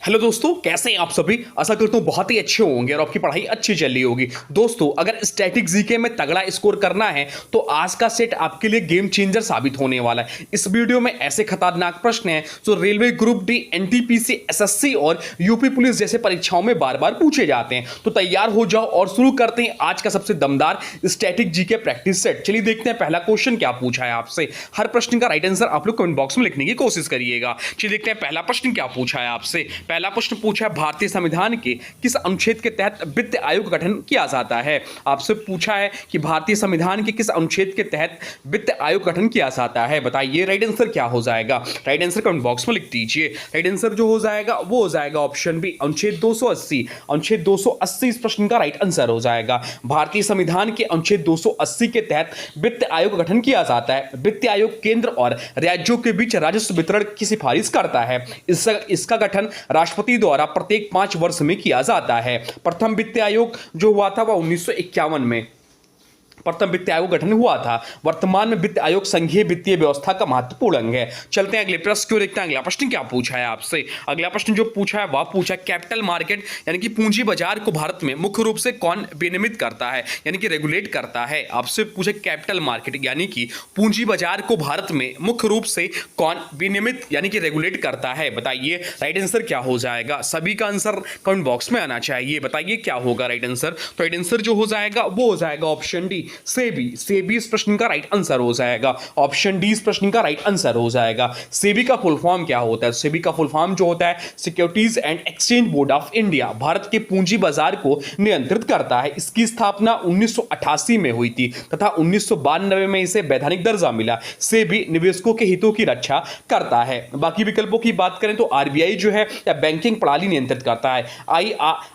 Hello दोस्तों, कैसे हैं आप सभी। आशा करता हूँ बहुत ही अच्छे होंगे और आपकी पढ़ाई अच्छी चल रही होगी। दोस्तों, अगर स्टैटिक जीके में तगड़ा स्कोर करना है तो आज का सेट आपके लिए गेम चेंजर साबित होने वाला है। इस वीडियो में ऐसे खतरनाक प्रश्न हैं जो railway group D, NTPC, SSC और यूपी पुलिस जैसे परीक्षाओं में बार बार पूछे जाते हैं। तो तैयार हो जाओ और शुरू करते हैं आज का सबसे दमदार स्टैटिक जीके प्रैक्टिस सेट। चलिए देखते हैं पहला क्वेश्चन क्या पूछा है आपसे। हर प्रश्न का राइट आंसर आप लोग कमेंट बॉक्स में लिखने की कोशिश करिएगा। चलिए देखते हैं पहला प्रश्न क्या पूछा है आपसे। पहला प्रश्न पूछा है भारतीय संविधान के किस अनुच्छेद के तहत वित्त आयोग का गठन किया जाता है। आपसे पूछा है कि भारतीय संविधान के किस अनुच्छेद के तहत वित्त आयोग का गठन किया जाता है। बताइए राइट आंसर क्या हो जाएगा। राइट आंसर कमेंट बॉक्स में लिख दीजिए। राइट आंसर जो हो जाएगा वो हो जाएगा ऑप्शन बी, अनुच्छेद 280। अनुच्छेद 280 इस प्रश्न का राइट आंसर हो जाएगा। भारतीय संविधान के अनुच्छेद 280 के तहत वित्त आयोग का गठन किया जाता है। वित्त आयोग केंद्र और राज्यों के बीच राजस्व वितरण की सिफारिश करता है। इसका गठन राष्ट्रपति द्वारा प्रत्येक 5 वर्ष में किया जाता है। प्रथम वित्त आयोग जो हुआ था वह 1951 में प्रथम वित्त आयोग गठन हुआ था। वर्तमान में वित्त आयोग संघीय वित्तीय व्यवस्था का महत्वपूर्ण अंग है। चलते हैं अगले प्रश्न की ओर, देखते हैं अगला प्रश्न क्या पूछा है आपसे। अगला प्रश्न जो पूछा है वह पूछा कैपिटल मार्केट यानी कि पूंजी बाजार को भारत में मुख्य रूप से कौन विनियमित करता है यानी कि रेगुलेट करता है। आपसे पूछे कैपिटल मार्केट यानी कि पूंजी बाजार को भारत में मुख्य रूप से कौन विनियमित यानी कि रेगुलेट करता है। बताइए राइट आंसर क्या हो जाएगा। सभी का आंसर कमेंट बॉक्स में आना चाहिए। बताइए क्या होगा राइट आंसर। तो राइट आंसर जो हो जाएगा वो हो जाएगा ऑप्शन डी, सेबी इस प्रश्न का राइट आंसर हो जाएगा। ऑप्शन डी इस प्रश्न का राइट आंसर हो जाएगा। सेबी का फुल फॉर्म क्या होता है। सेबी का फुल फॉर्म जो होता है securities and exchange board of India, Bharat के पूंजी बाजार को नियंत्रित करता है। इसकी स्थापना 1988 में हुई थी तथा 1992 में इसे वैधानिक दर्जा मिला। सेबी निवेशकों के हितों की रक्षा करता है। बाकी विकल्पों की बात करें तो आरबीआई जो है या बैंकिंग प्रणाली नियंत्रित करता है।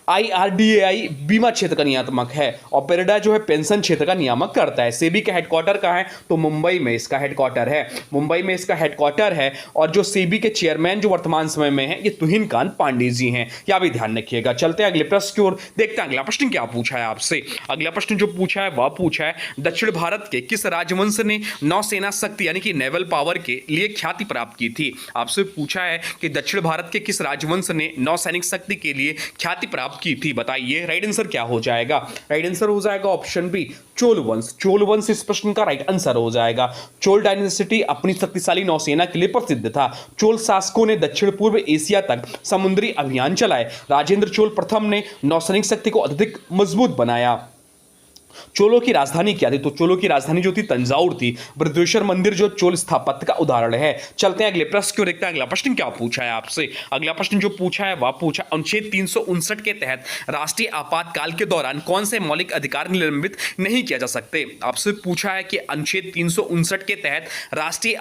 आईआरडीएआई बीमा क्षेत्र का नियामक है और पेरेडा जो है पेंशन क्षेत्र का नियामक करता है। सेबी का हेडक्वार्टर कहां है तो मुंबई में इसका हेडक्वार्टर है। मुंबई में इसका हेडक्वार्टर है और जो सेबी के चेयरमैन जो वर्तमान समय में है ये तुहिन कांत पांडे जी हैं। यह भी ध्यान रखिएगा। चलते हैं अगले प्रश्न की ओर, देखते हैं अगला प्रश्न क्या पूछा है आपसे। अगला प्रश्न जो पूछा है वह पूछा है दक्षिण भारत के किस राजवंश ने नौसेना शक्ति यानी कि नेवल पावर के लिए ख्याति प्राप्त की थी। आपसे पूछा है कि दक्षिण भारत के किस राजवंश ने नौसैनिक शक्ति के लिए ख्याति प्राप्त की थी। बताइए राइट आंसर क्या हो जाएगा। राइट आंसर हो जाएगा ऑप्शन बी, चोल वंश। चोल वंश इस प्रश्न का राइट आंसर हो जाएगा। चोल डायनेस्टी अपनी शक्तिशाली नौसेना के लिए प्रसिद्ध था। चोल शासकों ने दक्षिण पूर्व एशिया तक समुद्री अभियान चलाए। राजेंद्र चोल प्रथम ने नौसैनिक शक्ति को अधिक मजबूत बनाया। चोलों की राजधानी क्या थी तो चोलों की राजधानी जो थी तंजाउर थी। बृहदेश्वर मंदिर जो चोल स्थापत्य का उदाहरण है। चलते हैं अगले प्रश्न को, देखते हैं अगला प्रश्न क्या पूछा है आपसे। अगला प्रश्न जो पूछा है वह पूछा अनुच्छेद 359 के तहत राष्ट्रीय आपातकाल के दौरान कौन से मौलिक अधिकार निलंबित नहीं किया जा सकते। आपसे पूछा है कि अनुच्छेद 359 के तहत राष्ट्रीय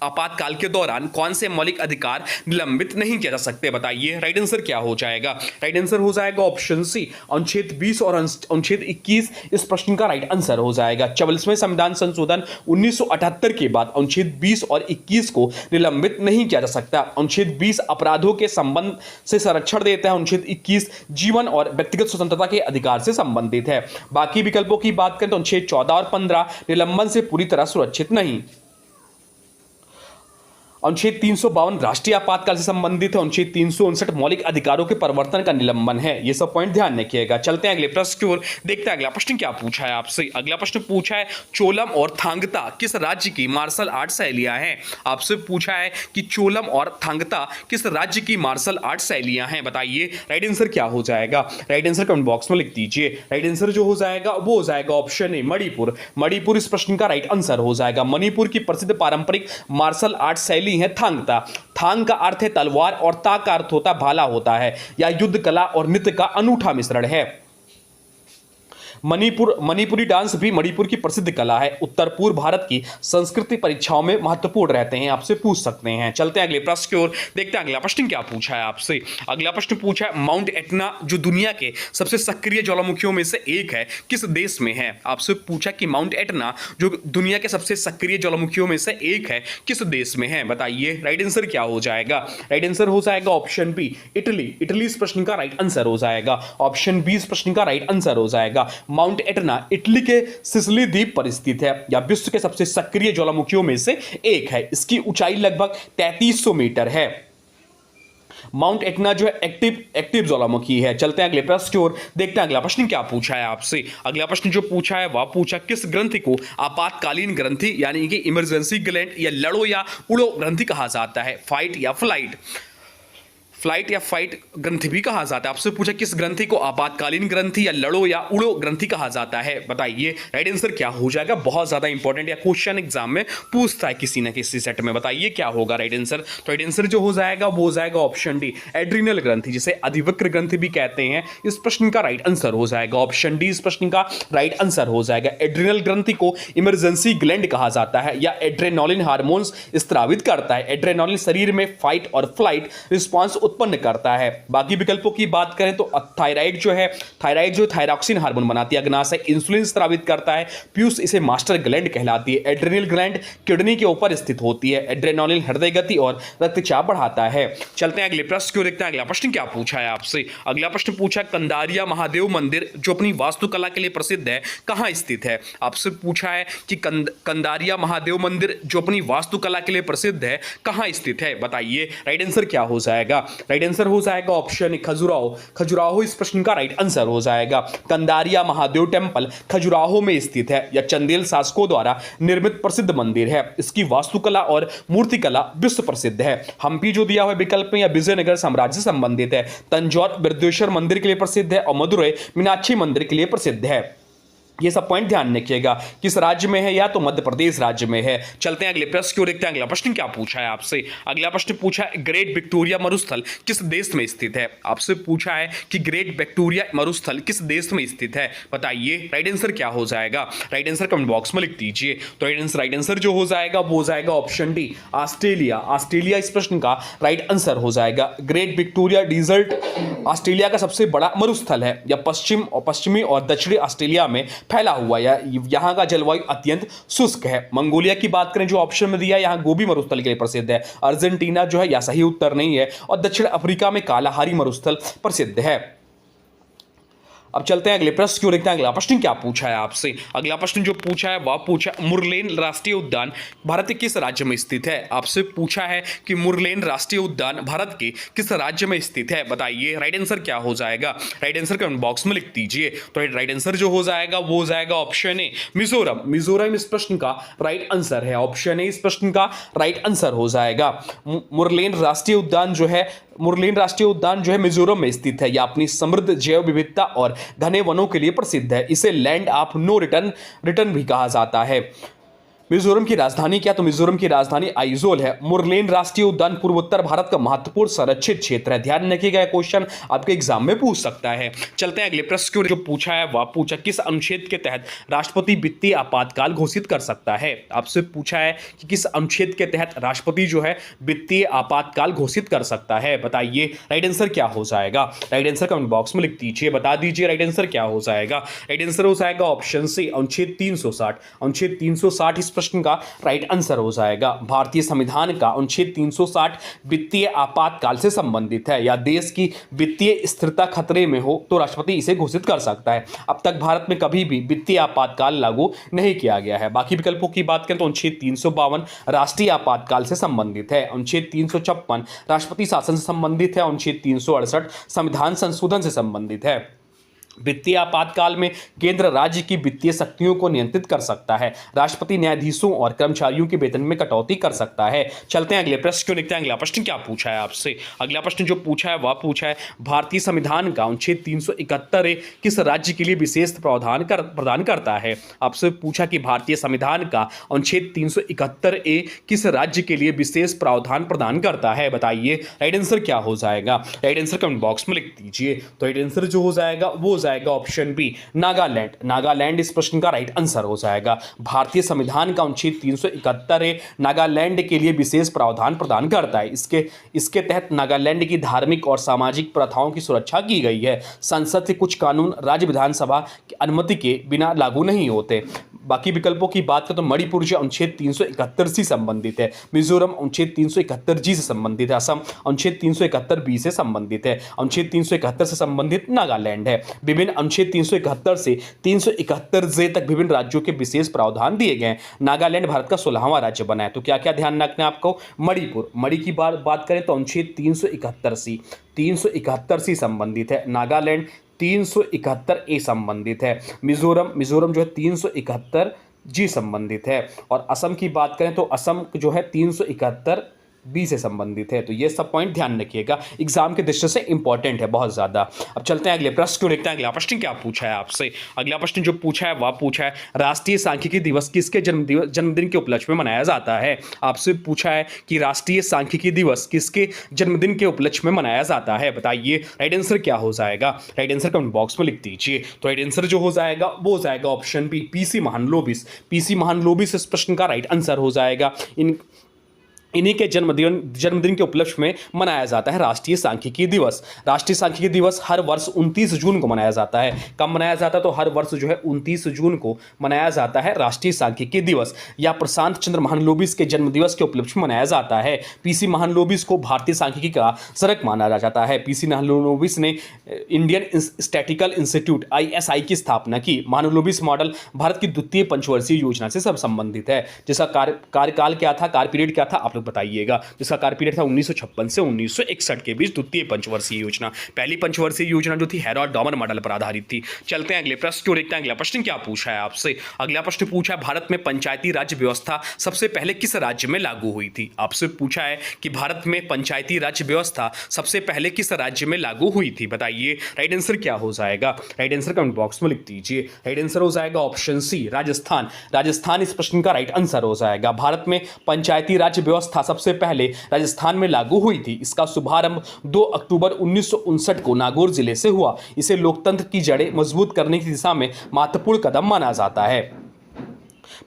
आपातकाल के दौरान कौन से मौलिक अधिकार निलंबित नहीं किया जा सकते। बताइए राइट आंसर क्या हो जाएगा। राइट आंसर हो जाएगा ऑप्शन सी, अनुच्छेद 20 और अनुच्छेद 21 इस प्रश्न का राइट आंसर हो जाएगा। 44वें संविधान संशोधन 1978 के बाद अनुच्छेद 20 और 21 को निलंबित नहीं किया जा सकता। अनुच्छेद 20 अपराधों के संबंध से संरक्षण देता है। अनुच्छेद 21 जीवन और व्यक्तिगत स्वतंत्रता के अधिकार से संबंधित है। बाकी विकल्पों की बात करें तो अनुच्छेद 14 और 15 निलंबन से पूरी तरह सुरक्षित नहीं। अनुच्छेद 352 राष्ट्रीय आपातकाल से संबंधित है। अनुच्छेद 359 मौलिक अधिकारों के परिवर्तन का निलंबन है। ये सब पॉइंट ध्यान रखिएगा। चलते हैं अगले प्रश्न की ओर, देखते हैं अगला प्रश्न क्या पूछा है आपसे। अगला प्रश्न पूछा है चोलम और थांगता किस राज्य की मार्शल आर्ट शैलियां हैं। आपसे पूछा है कि चोलम और थांगता किस राज्य की मार्शल आर्ट शैलियां हैं। बताइए राइट आंसर क्या हो जाएगा। राइट आंसर कमेंट बॉक्स में लिख दीजिए। राइट आंसर जो हो जाएगा वो हो जाएगा ऑप्शन ए, मणिपुर। मणिपुर इस प्रश्न का राइट आंसर हो जाएगा। मणिपुर की प्रसिद्ध पारंपरिक मार्शल आर्ट शैली है थांगता। थांग का अर्थ है तलवार और ता का अर्थ होता भाला होता है। यह युद्ध कला और नृत्य का अनूठा मिश्रण है। मणिपुरी डांस भी मणिपुर की प्रसिद्ध कला है। उत्तर पूर्व भारत की संस्कृति परीक्षाओं में महत्वपूर्ण रहते हैं, आपसे पूछ सकते हैं। चलते हैं अगले प्रश्न की ओर, देखते हैं अगला प्रश्न क्या पूछा है आपसे। अगला प्रश्न पूछा है माउंट एटना जो दुनिया के सबसे सक्रिय ज्वालामुखियों में से एक है किस देश में है। आपसे पूछा कि माउंट एटना जो दुनिया के सबसे सक्रिय ज्वालामुखियों में से एक है किस देश में है। बताइए राइट आंसर क्या हो जाएगा। राइट आंसर हो जाएगा ऑप्शन बी, इटली। इटली इस प्रश्न का राइट आंसर हो जाएगा। ऑप्शन बी इस प्रश्न का राइट आंसर हो जाएगा। माउंट एटना इटली के सिसिली द्वीप पर स्थित है। यह विश्व के सबसे सक्रिय ज्वालामुखियों में से एक है। इसकी ऊंचाई लगभग 3300 मीटर है। माउंट एटना जो है एक्टिव ज्वालामुखी है। चलते हैं अगले प्रश्न की ओर, देखते हैं अगला प्रश्न क्या पूछा है आपसे। अगला प्रश्न जो पूछा है वह पूछा किस ग्रंथि को आपातकालीन ग्रंथि यानी कि इमरजेंसी ग्लैंड या लड़ो या उड़ो ग्रंथि कहा जाता है, फाइट या फ्लाइट ग्रंथि भी कहा जाता है। आपसे पूछा किस ग्रंथि को आपातकालीन ग्रंथि या लड़ो या उड़ो ग्रंथि कहा जाता है, बताइए राइट आंसर क्या हो जाएगा। बहुत ज्यादा इंपॉर्टेंट या क्वेश्चन एग्जाम में पूछता है किसी ना किसी सेट में, बताइए क्या होगा राइट आंसर। तो राइट आंसर जो हो जाएगा वो हो जाएगा ऑप्शन डी, एड्रिनल ग्रंथि, जिसे अधिवक्र ग्रंथि भी कहते हैं। इस प्रश्न का राइट आंसर हो जाएगा ऑप्शन डी, इस प्रश्न का राइट आंसर हो जाएगा। एड्रिनल ग्रंथि को इमरजेंसी ग्लैंड कहा जाता है या एड्रेनालिन हार्मोन्स स्त्रावित करता है। एड्रेनालिन शरीर में फाइट और फ्लाइट रिस्पॉन्स उत्पन्न करता है। बाकी विकल्पों की बात करें तो थायराइड जो थायरॉक्सिन हार्मोन बनाती है, अग्नाशय इंसुलिन स्रावित करता है, पीयूष इसे मास्टर ग्लैंड कहलाती है। एड्रेनल ग्लैंड किडनी के ऊपर स्थित होती है। एड्रेनालिन हृदय गति और रक्तचाप बढ़ाता है। चलते हैं अगले प्रश्न को, देखते हैं अगला प्रश्न क्या पूछा है आपसे। अगला प्रश्न पूछा कंदारिया महादेव मंदिर जो अपनी वास्तुकला के लिए प्रसिद्ध है कहां स्थित है। आपसे पूछा है कि कंदारिया महादेव मंदिर जो अपनी वास्तुकला के लिए प्रसिद्ध है कहां स्थित है, बताइए राइट आंसर क्या हो जाएगा। राइट आंसर हो जाएगा ऑप्शन ए, खजुराहो इस प्रश्न का राइट आंसर हो जाएगा। कंदारिया महादेव टेम्पल खजुराहो में स्थित है। यह चंदेल शासकों द्वारा निर्मित प्रसिद्ध मंदिर है। इसकी वास्तुकला और मूर्तिकला विश्व प्रसिद्ध है। हम्पी जो दिया हुआ विकल्प में या विजयनगर साम्राज्य से संबंधित है। तंजौर बृहदेश्वर मंदिर के लिए प्रसिद्ध है और मदुरै मीनाक्षी मंदिर के लिए प्रसिद्ध है। ये सब पॉइंट ध्यान रखिएगा, किस राज्य में है, या तो मध्य प्रदेश राज्य में है। चलते हैं अगले प्रश्न को, देखते हैं अगला प्रश्न क्या पूछा है आपसे। अगला प्रश्न पूछा है ग्रेट विक्टोरिया मरुस्थल किस देश में स्थित है। आपसे पूछा है कि ग्रेट विक्टोरिया मरुस्थल किस देश में स्थित है, बताइए राइट आंसर क्या हो जाएगा। राइट आंसर कमेंट बॉक्स में लिख दीजिए। तो राइट आंसर जो हो जाएगा वो हो जाएगा ऑप्शन डी, ऑस्ट्रेलिया इस प्रश्न का राइट आंसर हो जाएगा। ग्रेट विक्टोरिया डिजर्ट ऑस्ट्रेलिया का सबसे बड़ा मरुस्थल है। यह पश्चिमी और दक्षिणी ऑस्ट्रेलिया में फैला हुआ है। यहां का जलवायु अत्यंत शुष्क है। मंगोलिया की बात करें जो ऑप्शन में दिया, यहां गोबी मरुस्थल के लिए प्रसिद्ध है। अर्जेंटीना जो है यह सही उत्तर नहीं है, और दक्षिण अफ्रीका में कालाहारी मरुस्थल प्रसिद्ध है। अब चलते हैं अगले प्रश्न की ओर, देखते हैं अगला प्रश्न क्या पूछा है आपसे। अगला प्रश्न जो पूछा है वह पूछा मुरलेन राष्ट्रीय उद्यान भारत के किस राज्य में स्थित है। आपसे पूछा है कि मुरलेन राष्ट्रीय उद्यान भारत के किस राज्य में स्थित है, बताइए राइट आंसर क्या हो जाएगा। राइट आंसर कमेंट बॉक्स में लिख दीजिए। तो राइट आंसर जो हो जाएगा वो हो जाएगा ऑप्शन ए, मिजोरम इस प्रश्न का राइट आंसर है। ऑप्शन ए इस प्रश्न का राइट आंसर हो जाएगा। मुरलेन राष्ट्रीय उद्यान जो है मिजोरम में स्थित है। यह अपनी समृद्ध जैव विविधता और घने वनों के लिए प्रसिद्ध है। इसे लैंड ऑफ नो रिटर्न भी कहा जाता है। मिजोरम की राजधानी क्या, तो मिजोरम की राजधानी आइजोल है। मुरलेन राष्ट्रीय उद्यान पूर्वोत्तर भारत का महत्वपूर्ण संरक्षित क्षेत्र है। ध्यान रखिएगा, क्वेश्चन आपके एग्जाम में पूछ सकता है। चलते हैं अगले प्रश्न की, जो पूछा है वह पूछा किस अनुच्छेद के तहत राष्ट्रपति वित्तीय आपातकाल घोषित कर सकता है। आपसे पूछा है कि किस अनुच्छेद के तहत राष्ट्रपति जो है वित्तीय आपातकाल घोषित कर सकता है, बताइए राइट आंसर क्या हो जाएगा। राइट आंसर कमेंट बॉक्स में लिख दीजिए, बता दीजिए राइट आंसर क्या हो जाएगा। राइट आंसर हो जाएगा ऑप्शन सी, अनुच्छेद 360 इस प्रश्न का राइट आंसर हो जाएगा। भारतीय संविधान का अनुच्छेद 360 वित्तीय आपातकाल से संबंधित है। या देश की वित्तीय स्थिरता खतरे में हो तो राष्ट्रपति इसे घोषित कर सकता है। अब तक भारत में कभी भी वित्तीय आपातकाल लागू नहीं किया गया है। बाकी विकल्पों की बात करें तो अनुच्छेद 352 राष्ट्रीय आपातकाल से संबंधित है। अनुच्छेद 356 राष्ट्रपति शासन से संबंधित है। अनुच्छेद 368 संविधान संशोधन से संबंधित है। वित्तीय आपातकाल में केंद्र राज्य की वित्तीय शक्तियों को नियंत्रित कर सकता है। राष्ट्रपति न्यायाधीशों और कर्मचारियों के वेतन में कटौती कर सकता है। चलते हैं अगले प्रश्न को, देखते हैं अगला प्रश्न क्या पूछा है आपसे। अगला प्रश्न जो पूछा है वह पूछा है भारतीय संविधान का अनुच्छेद 371 किस राज्य के लिए विशेष प्रावधान प्रदान करता है। आपसे पूछा कि भारतीय संविधान का अनुच्छेद 371 किस राज्य के लिए विशेष प्रावधान प्रदान करता है, बताइए राइट आंसर क्या हो जाएगा। राइट आंसर कमेंट बॉक्स में लिख दीजिए। तो राइट आंसर जो हो जाएगा वो जाएगा ऑप्शन बी, नागालैंड इस प्रश्न का राइट आंसर हो जाएगा। भारतीय संविधान का अनुच्छेद 371 नागालैंड के लिए विशेष प्रावधान प्रदान करता है। इसके तहत नागालैंड की धार्मिक और सामाजिक प्रथाओं की सुरक्षा की गई है। संसद से कुछ कानून राज्य विधानसभा की अनुमति के बिना लागू नहीं होते। बाकी विकल्पों की बात करें तो मणिपुर जो अनुच्छेद 371 से संबंधित है, मिजोरम अनुच्छेद 371 जी से संबंधित है, असम अनुच्छेद 371 बी से संबंधित है, अनुच्छेद 371 से संबंधित नागालैंड है। विभिन्न अनुच्छेद 371 से 371 जे तक विभिन्न राज्यों के विशेष प्रावधान दिए गए हैं। नागालैंड भारत का 16वां राज्य बना है। तो क्या क्या ध्यान रखना है आपको? मणिपुर, मणि की बात करें तो अनुच्छेद 371 से संबंधित है। नागालैंड 371 ए संबंधित है। मिजोरम जो है 371 जी संबंधित है। और असम की बात करें तो असम जो है 371 बी से संबंधित है। तो ये सब पॉइंट ध्यान रखिएगा, एग्जाम के दृष्टि से इंपॉर्टेंट है बहुत ज्यादा। अब चलते हैं अगले प्रश्न को देखते हैं। अगला प्रश्न क्या पूछा है आपसे? अगला प्रश्न जो पूछा है वह पूछा है राष्ट्रीय सांख्यिकी दिवस किसके जन्मदिन के उपलक्ष्य में मनाया जाता है। आपसे पूछा है कि राष्ट्रीय सांख्यिकी दिवस किसके जन्मदिन के उपलक्ष्य में मनाया जाता है, बताइए राइट आंसर क्या हो जाएगा? राइट आंसर कमेंट बॉक्स में लिख दीजिए। तो राइट आंसर जो हो जाएगा वो हो जाएगा option B, PC Mahalanobis. Mahalanobis इस प्रश्न का राइट आंसर हो जाएगा। इन्हीं के जन्मदिन के उपलक्ष्य में मनाया जाता है राष्ट्रीय सांख्यिकी दिवस। राष्ट्रीय सांख्यिकी दिवस हर वर्ष 29 जून को मनाया जाता है। कब मनाया जाता है? तो हर वर्ष जो है 29 जून को मनाया जाता है राष्ट्रीय सांख्यिकी दिवस। या प्रशांत चंद्र महालनोबिस के जन्मदिवस के उपलक्ष्य में मनाया जाता है। पीसी महालनोबिस को भारतीय सांख्यिकी का जनक माना जाता है। पीसी महालनोबिस ने इंडियन स्टैटिस्टिकल इंस्टीट्यूट ISI की स्थापना की। महालनोबिस मॉडल भारत की द्वितीय पंचवर्षीय योजना से सब संबंधित है। जिसका कार्यकाल क्या था, कार्य पीरियड क्या था, आप लोग बताइएगा। जिसका कार्य पीरियड था 1956 से 1961 के बीच, द्वितीय पंचवर्षीय योजना। पहली पंचवर्षीय योजना जो थी हैरोल्ड डॉमर मॉडल पर आधारित थी। चलते हैं अगले प्रश्न को देखते हैं। अगला प्रश्न क्या पूछा है आपसे? अगला प्रश्न पूछा है भारत में पंचायती राज व्यवस्था सबसे पहले किस राज्य में लागू हुई थी। आपसे पूछा है कि भारत में पंचायती राज व्यवस्था सबसे पहले किस राज्य में लागू हुई थी, बताइए राइट आंसर क्या हो जाएगा? राइट आंसर कमेंट बॉक्स में लिख दीजिए। राइट आंसर हो जाएगा ऑप्शन सी, राजस्थान इस प्रश्न का राइट आंसर हो जाएगा। भारत में पंचायती राज व्यवस्था सबसे पहले राजस्थान में लागू हुई थी। इसका शुभारंभ 2 अक्टूबर 1959 को नागौर जिले से हुआ। इसे लोकतंत्र की जड़ें मजबूत करने की दिशा में महत्वपूर्ण कदम माना जाता है।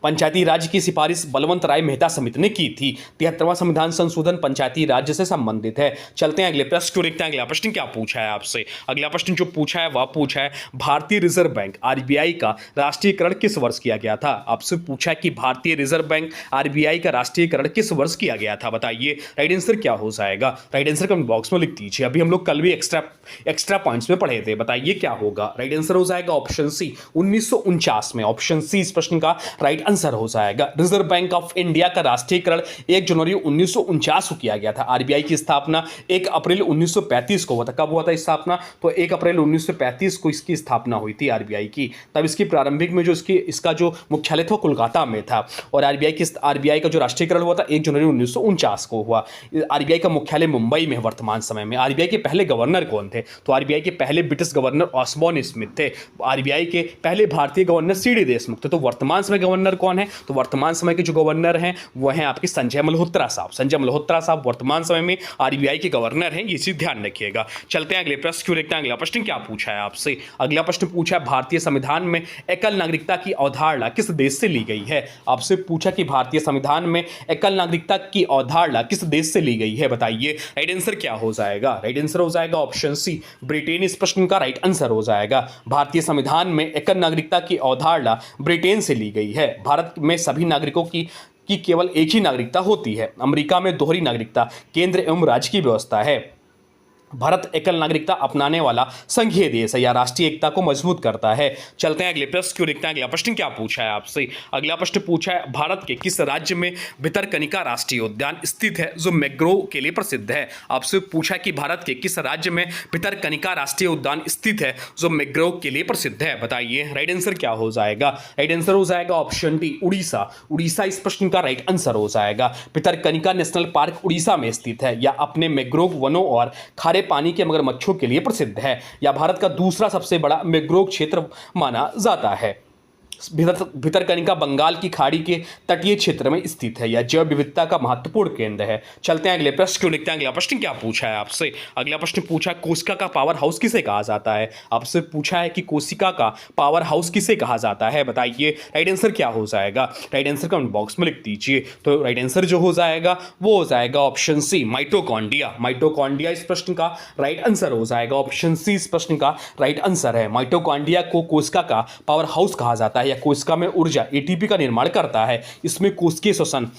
पंचायती राज की सिफारिश बलवंत राय मेहता समिति ने की थी। 73वां संविधान संशोधन पंचायती राज्य से संबंधित है। चलते हैं अगले प्रश्न को देखते हैं। अगला प्रश्न क्या पूछा है आपसे? अगला प्रश्न जो पूछा है वह पूछा है भारतीय रिजर्व बैंक RBI का राष्ट्रीयकरण किस वर्ष किया गया था। आपसे पूछा है कि भारतीय रिजर्व बैंक RBI का राष्ट्रीयकरण किस वर्ष किया गया था, बताइए राइट आंसर क्या हो जाएगा? राइट आंसर कमेंट बॉक्स में लिख दीजिए। अभी हम लोग कल भी एक्स्ट्रा पॉइंट्स में पढ़े थे, बताइए क्या होगा? राइट आंसर हो जाएगा ऑप्शन सी, 1949 में। ऑप्शन सी इस प्रश्न का राइट आंसर हो जाएगा। रिजर्व बैंक ऑफ इंडिया का राष्ट्रीयकरण 1 जनवरी 1949 को किया गया था। RBI की स्थापना 1 अप्रैल 1935 को हुआ था। कब हुआ था स्थापना? तो 1 अप्रैल 1935 को इसकी स्थापना हुई थी RBI की। तब इसकी प्रारंभिक में जो इसका जो मुख्यालय था कोलकाता में था। और RBI का जो राष्ट्रीयकरण हुआ था 1 जनवरी 1949 को हुआ। RBI का मुख्यालय मुंबई में वर्तमान समय में। RBI के पहले गवर्नर कौन थे? तो RBI के पहले ब्रिटिश गवर्नर ऑस्बॉर्न स्मिथ थे। RBI के पहले भारतीय गवर्नर CD देशमुख थे। तो वर्तमान समय गवर्नर कौन है? तो वर्तमान समय के जो गवर्नर हैं वो हैं आपके संजय मल्होत्रा साहब वर्तमान समय में RBI के गवर्नर हैं। ये चीज ध्यान रखिएगा। चलते हैं अगले प्रश्न को देखते हैं। अगला प्रश्न क्या पूछा है आपसे? अगला प्रश्न पूछा है भारतीय संविधान में एकल नागरिकता की अवधारणा किस देश से ली गई है। आपसे पूछा कि भारतीय संविधान में एकल नागरिकता की अवधारणा किस देश से ली गई है, बताइए राइट आंसर क्या हो जाएगा? राइट आंसर हो जाएगा ऑप्शन सी, ब्रिटेन इस प्रश्न का राइट आंसर हो जाएगा। भारतीय संविधान में एकल नागरिकता की अवधारणा ब्रिटेन से ली गई है। भारत में सभी नागरिकों की केवल एक ही नागरिकता होती है। अमेरिका में दोहरी नागरिकता केंद्र एवं राज्य की व्यवस्था है। भारत एकल नागरिकता अपनाने वाला संघीय देश है या राष्ट्रीय एकता को मजबूत करता है। चलते हैं अगले प्रश्न को देखते हैं। अगला प्रश्न क्या पूछा है आपसे? अगला प्रश्न पूछा है भारत के किस राज्य में भितरकनिका राष्ट्रीय उद्यान स्थित है जो मैंग्रोव के लिए प्रसिद्ध है। आपसे पूछा कि भारत के किस राज्य में भितरकनिका राष्ट्रीय उद्यान स्थित है जो मैंग्रोव के लिए प्रसिद्ध है, बताइए राइट आंसर क्या हो जाएगा? राइट आंसर हो जाएगा ऑप्शन डी, उड़ीसा इस प्रश्न का राइट आंसर हो जाएगा। भितरकनिका नेशनल पार्क उड़ीसा में स्थित है या अपने मैंग्रोव वनों और खारे पानी के मगरमच्छों के लिए प्रसिद्ध है या भारत का दूसरा सबसे बड़ा मैंग्रोव क्षेत्र माना जाता है। भितरकनिका बंगाल की खाड़ी के तटीय क्षेत्र में स्थित है या जैव विविधता का महत्वपूर्ण केंद्र है। चलते हैं अगले प्रश्न को देखते हैं। अगला प्रश्न क्या पूछा है आपसे? अगला प्रश्न पूछा कोशिका का पावर हाउस किसे कहा जाता है। आपसे पूछा है कि कोशिका का पावर हाउस किसे कहा जाता है, बताइए राइट आंसर क्या हो जाएगा? राइट आंसर कमेंट बॉक्स में लिख दीजिए। तो राइट आंसर जो हो जाएगा वो हो जाएगा ऑप्शन सी, माइटोकॉन्ड्रिया इस प्रश्न का राइट आंसर हो जाएगा। ऑप्शन सी इस प्रश्न का राइट आंसर है। माइटोकॉन्ड्रिया को कोशिका का पावर हाउस कहा जाता है। है या कोशिका में ऊर्जा एटीपी का निर्माण करता है। इसमें कोशिकीय श्वसन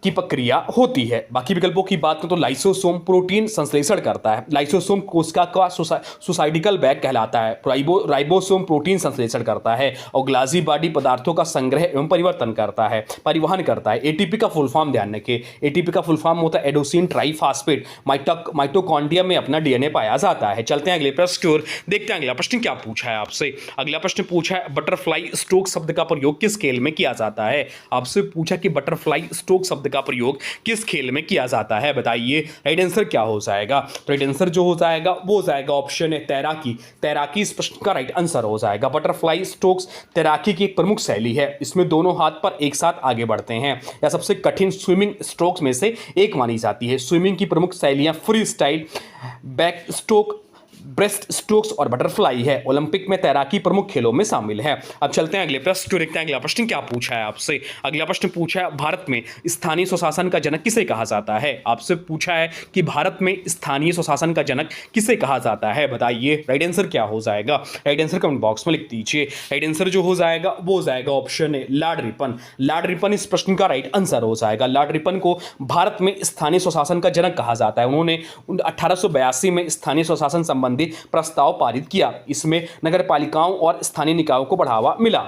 की प्रक्रिया होती है। बाकी विकल्पों की बात करें तो लाइसोसोम प्रोटीन संश्लेषण करता है। लाइसोसोम कोशिका का सुसाइडिकल बैग कहलाता है। राइबोसोम प्रोटीन संश्लेषण करता है और ग्लाजी बॉडी पदार्थों का संग्रह एवं परिवर्तन करता है, परिवहन करता है। एटीपी का फुल फॉर्म ध्यान रखें, एटीपी का फुल फॉर्म होता है एडोसिन ट्राइफॉस्फेट। माइटोकॉन्ड्रिया में अपना डीएनए पाया जाता है। चलते हैं अगले प्रश्न की ओर, देखते हैं अगला प्रश्न क्या पूछा है आपसे। अगला प्रश्न पूछा है बटरफ्लाई स्ट्रोक शब्द का प्रयोग किस खेल में किया जाता है। आपसे पूछा कि बटरफ्लाई स्ट्रोक शब्द का प्रयोग किस खेल में किया जाता है, बताइए राइट आंसर क्या हो जाएगा। तो राइट आंसर जो हो जाएगा वो हो जाएगा ऑप्शन है तैराकी। तैराकी इस प्रश्न का राइट आंसर हो जाएगा। बटरफ्लाई स्ट्रोक्स तैराकी की एक प्रमुख शैली है। इसमें दोनों हाथ पर एक साथ आगे बढ़ते हैं। यह सबसे कठिन स्विमिंग स्ट्रोक्स में से एक मानी जाती है। स्विमिंग की प्रमुख शैलियां freestyle, backstroke, breast strokes और बटरफ्लाई है। ओलंपिक में तैराकी प्रमुख खेलों में शामिल है। अब चलते हैं अगले प्रश्न को, देखते हैं अगला प्रश्न क्या पूछा है आपसे। अगला प्रश्न पूछा है भारत में स्थानीय स्वशासन का जनक किसे कहा जाता है। आपसे पूछा है कि भारत में स्थानीय स्वशासन का जनक किसे कहा जाता है, बताइए राइट आंसर क्या हो जाएगा। राइट आंसर कमेंट बॉक्स में लिख दीजिए। राइट आंसर जो हो जाएगा वो हो जाएगा ऑप्शन है लॉर्ड रिपन। लॉर्ड रिपन इस प्रश्न का राइट आंसर हो जाएगा। लॉर्ड रिपन को भारत में स्थानीय स्वशासन का जनक कहा जाता है। उन्होंने 1882 में स्थानीय स्वशासन संबंधी प्रस्ताव पारित किया। इसमें नगरपालिकाओं और स्थानीय निकायों को बढ़ावा मिला।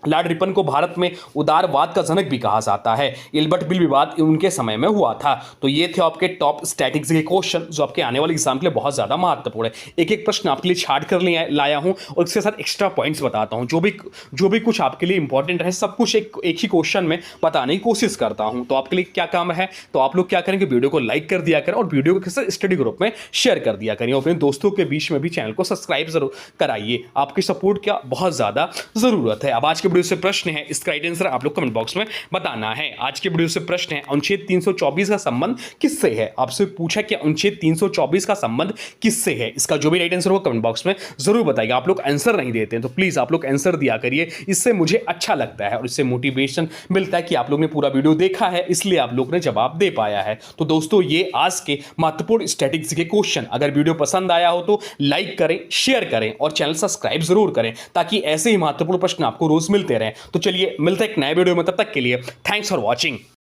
लॉर्ड रिपन को भारत में उदारवाद का जनक भी कहा जाता है। इल्बर्ट बिल विवाद उनके समय में हुआ था। तो ये थे आपके टॉप स्टैटिक्स के क्वेश्चन जो आपके आने वाले एग्जाम के लिए बहुत ज्यादा महत्वपूर्ण है। एक एक प्रश्न आपके लिए छाट कर लाया हूं और इसके साथ एक्स्ट्रा पॉइंट्स बताता हूं। जो भी कुछ आपके लिए इंपॉर्टेंट है सब कुछ एक ही क्वेश्चन में बताने की कोशिश करता हूं। तो आपके लिए क्या काम है, तो आप लोग क्या करेंगे, वीडियो को लाइक कर दिया करें और वीडियो को किसी स्टडी ग्रुप में शेयर कर दिया करें और अपने दोस्तों के बीच में भी चैनल को सब्सक्राइब जरूर कराइए। आपकी सपोर्ट क्या बहुत ज्यादा जरूरत है। अब आज के वीडियो से प्रश्न है, इसका राइट आंसर आप लोग कमेंट बॉक्स में बताना है। आज के वीडियो से प्रश्न है अनुच्छेद 324 का संबंध किससे है। आपसे पूछा कि अनुच्छेद 324 का संबंध किससे है। इसका जो भी राइट आंसर होगा कमेंट बॉक्स में जरूर बताइएगा। आप लोग आंसर नहीं देते हैं तो प्लीज आप लोग आंसर दिया करिए, इससे मुझे अच्छा लगता है और इससे मोटिवेशन मिलता है कि आप लोग ने पूरा वीडियो देखा है इसलिए आप लोग ने जवाब दे पाया है। तो दोस्तों ये आज के महत्वपूर्ण स्टैटिक्स के क्वेश्चन, अगर वीडियो पसंद आया हो तो लाइक करें, शेयर करें और चैनल सब्सक्राइब जरूर करें ताकि ऐसे ही महत्वपूर्ण प्रश्न आपको रोज मिलते रहें। तो चलिए मिलते हैं एक नए वीडियो में, तब तक के लिए थैंक्स फॉर वॉचिंग।